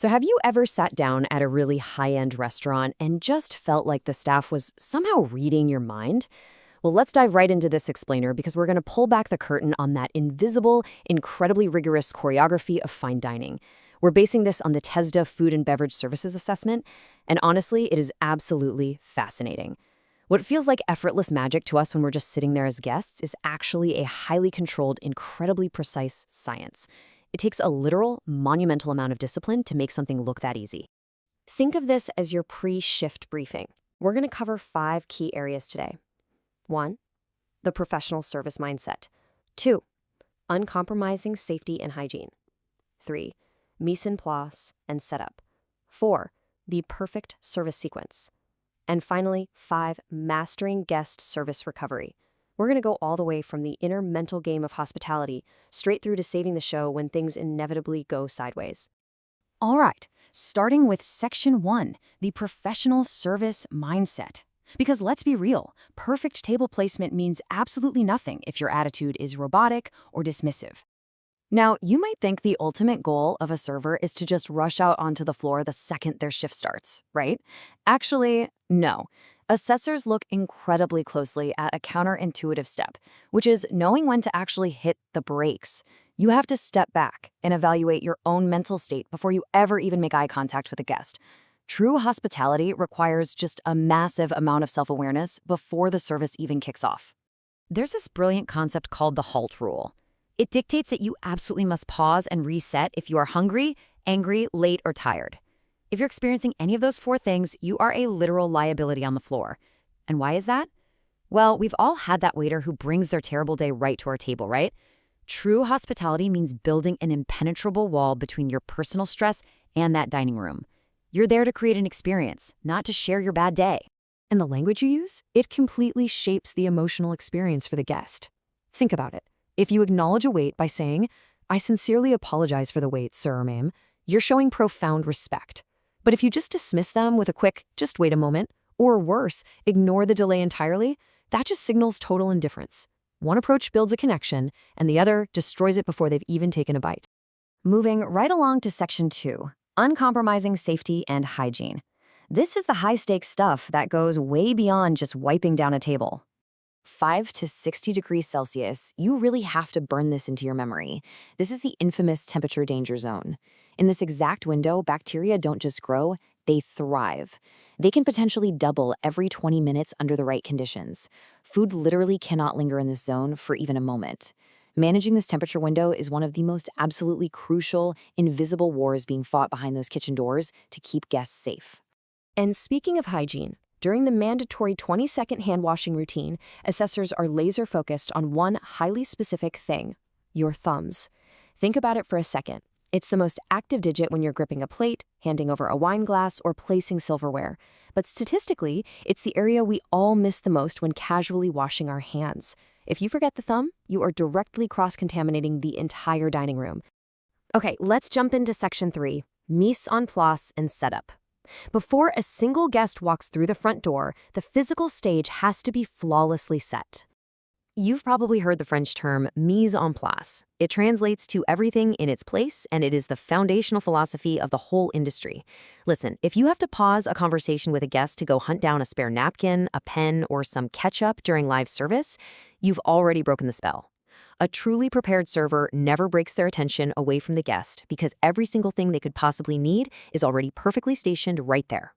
So have you ever sat down at a really high-end restaurant and just felt like the staff was somehow reading your mind? Well, let's dive right into this explainer because we're going to pull back the curtain on that invisible, incredibly rigorous choreography of fine dining. We're basing this on the TESDA Food and Beverage Services Assessment, and honestly, it is absolutely fascinating. What feels like effortless magic to us when we're just sitting there as guests is actually a highly controlled, incredibly precise science. It takes a literal, monumental amount of discipline to make something look that easy. Think of this as your pre-shift briefing. We're going to cover 5 key areas today. 1. The professional service mindset. 2. Uncompromising safety and hygiene. 3. Mise en place and setup. 4. The perfect service sequence. And finally, 5. Mastering guest service recovery. We're going to go all the way from the inner mental game of hospitality straight through to saving the show when things inevitably go sideways. All right, starting with Section 1, the professional service mindset. Because let's be real, perfect table placement means absolutely nothing if your attitude is robotic or dismissive. Now, you might think the ultimate goal of a server is to just rush out onto the floor the second their shift starts, right? Actually, no. Assessors look incredibly closely at a counterintuitive step, which is knowing when to actually hit the brakes. You have to step back and evaluate your own mental state before you ever even make eye contact with a guest. True hospitality requires just a massive amount of self-awareness before the service even kicks off. There's this brilliant concept called the HALT rule. It dictates that you absolutely must pause and reset if you are hungry, angry, late, or tired. If you're experiencing any of those 4 things, you are a literal liability on the floor. And why is that? Well, we've all had that waiter who brings their terrible day right to our table, right? True hospitality means building an impenetrable wall between your personal stress and that dining room. You're there to create an experience, not to share your bad day. And the language you use, it completely shapes the emotional experience for the guest. Think about it. If you acknowledge a wait by saying, "I sincerely apologize for the wait, sir or ma'am," you're showing profound respect. But if you just dismiss them with a quick, "just wait a moment," or worse, ignore the delay entirely, that just signals total indifference. One approach builds a connection, and the other destroys it before they've even taken a bite. Moving right along to Section 2, uncompromising safety and hygiene. This is the high-stakes stuff that goes way beyond just wiping down a table. 5 to 60 degrees Celsius, you really have to burn this into your memory. This is the infamous temperature danger zone. In this exact window, bacteria don't just grow, they thrive. They can potentially double every 20 minutes under the right conditions. Food literally cannot linger in this zone for even a moment. Managing this temperature window is one of the most absolutely crucial, invisible wars being fought behind those kitchen doors to keep guests safe. And speaking of hygiene, during the mandatory 20-second hand-washing routine, assessors are laser-focused on one highly specific thing: your thumbs. Think about it for a second. It's the most active digit when you're gripping a plate, handing over a wine glass, or placing silverware. But statistically, it's the area we all miss the most when casually washing our hands. If you forget the thumb, you are directly cross-contaminating the entire dining room. Okay, let's jump into Section 3, mise en place and setup. Before a single guest walks through the front door, the physical stage has to be flawlessly set. You've probably heard the French term mise en place. It translates to everything in its place, and it is the foundational philosophy of the whole industry. Listen, if you have to pause a conversation with a guest to go hunt down a spare napkin, a pen, or some ketchup during live service, you've already broken the spell. A truly prepared server never breaks their attention away from the guest because every single thing they could possibly need is already perfectly stationed right there.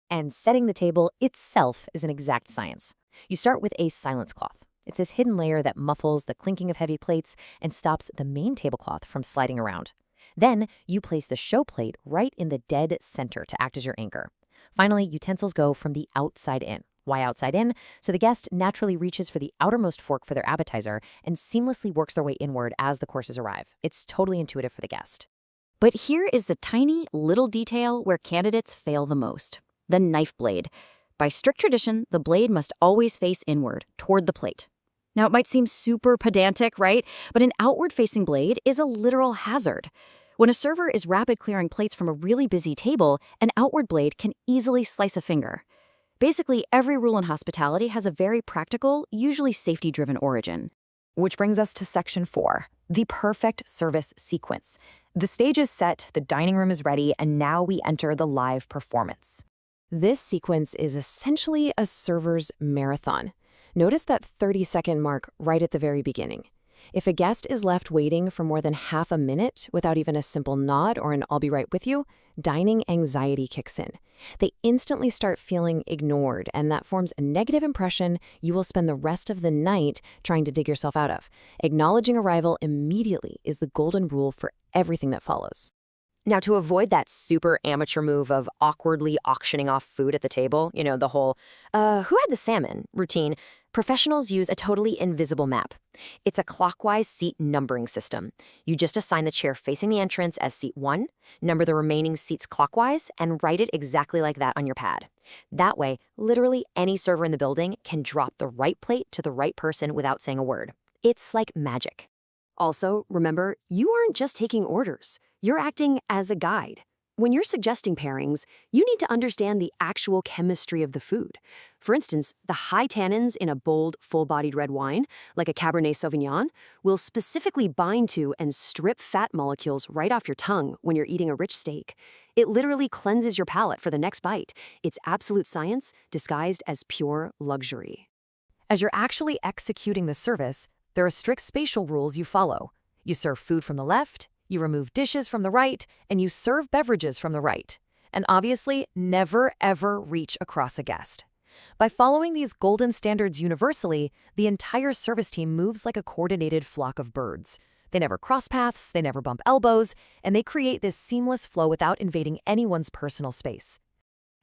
And setting the table itself is an exact science. You start with a silence cloth. It's this hidden layer that muffles the clinking of heavy plates and stops the main tablecloth from sliding around. Then you place the show plate right in the dead center to act as your anchor. Finally, utensils go from the outside in. Why outside in? So the guest naturally reaches for the outermost fork for their appetizer and seamlessly works their way inward as the courses arrive. It's totally intuitive for the guest. But here is the tiny little detail where candidates fail the most: the knife blade. By strict tradition, the blade must always face inward, toward the plate. Now, it might seem super pedantic, right? But an outward-facing blade is a literal hazard. When a server is rapid clearing plates from a really busy table, an outward blade can easily slice a finger. Basically, every rule in hospitality has a very practical, usually safety-driven origin. Which brings us to section 4, the perfect service sequence. The stage is set, the dining room is ready, and now we enter the live performance. This sequence is essentially a server's marathon. Notice that 30-second mark right at the very beginning. If a guest is left waiting for more than half a minute without even a simple nod or an "I'll be right with you," dining anxiety kicks in. They instantly start feeling ignored, and that forms a negative impression you will spend the rest of the night trying to dig yourself out of. Acknowledging arrival immediately is the golden rule for everything that follows. Now, to avoid that super amateur move of awkwardly auctioning off food at the table, the whole, who had the salmon routine, professionals use a totally invisible map. It's a clockwise seat numbering system. You just assign the chair facing the entrance as seat 1, number the remaining seats clockwise, and write it exactly like that on your pad. That way, literally any server in the building can drop the right plate to the right person without saying a word. It's like magic. Also, remember, you aren't just taking orders. You're acting as a guide. When you're suggesting pairings, you need to understand the actual chemistry of the food. For instance, the high tannins in a bold, full-bodied red wine, like a Cabernet Sauvignon, will specifically bind to and strip fat molecules right off your tongue when you're eating a rich steak. It literally cleanses your palate for the next bite. It's absolute science disguised as pure luxury. As you're actually executing the service, there are strict spatial rules you follow. You serve food from the left, you remove dishes from the right, and you serve beverages from the right. And obviously, never ever reach across a guest. By following these golden standards universally, the entire service team moves like a coordinated flock of birds. They never cross paths, they never bump elbows, and they create this seamless flow without invading anyone's personal space.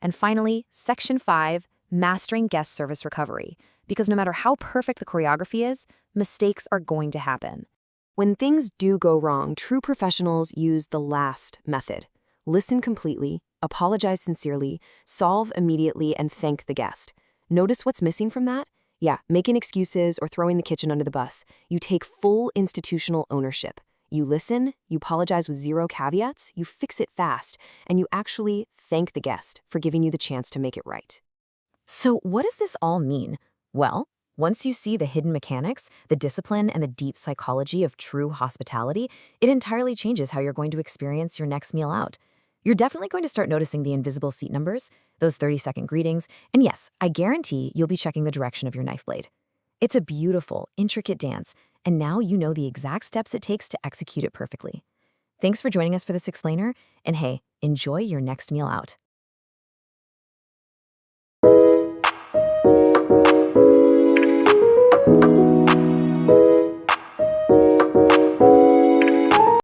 And finally, section 5, mastering guest service recovery. Because no matter how perfect the choreography is, mistakes are going to happen. When things do go wrong, true professionals use the last method. Listen completely, apologize sincerely, solve immediately, and thank the guest. Notice what's missing from that? Yeah, making excuses or throwing the kitchen under the bus. You take full institutional ownership. You listen, you apologize with zero caveats, you fix it fast, and you actually thank the guest for giving you the chance to make it right. So what does this all mean? Well, once you see the hidden mechanics, the discipline, and the deep psychology of true hospitality, it entirely changes how you're going to experience your next meal out. You're definitely going to start noticing the invisible seat numbers, those 30-second greetings, and yes, I guarantee you'll be checking the direction of your knife blade. It's a beautiful, intricate dance, and now you know the exact steps it takes to execute it perfectly. Thanks for joining us for this explainer, and hey, enjoy your next meal out.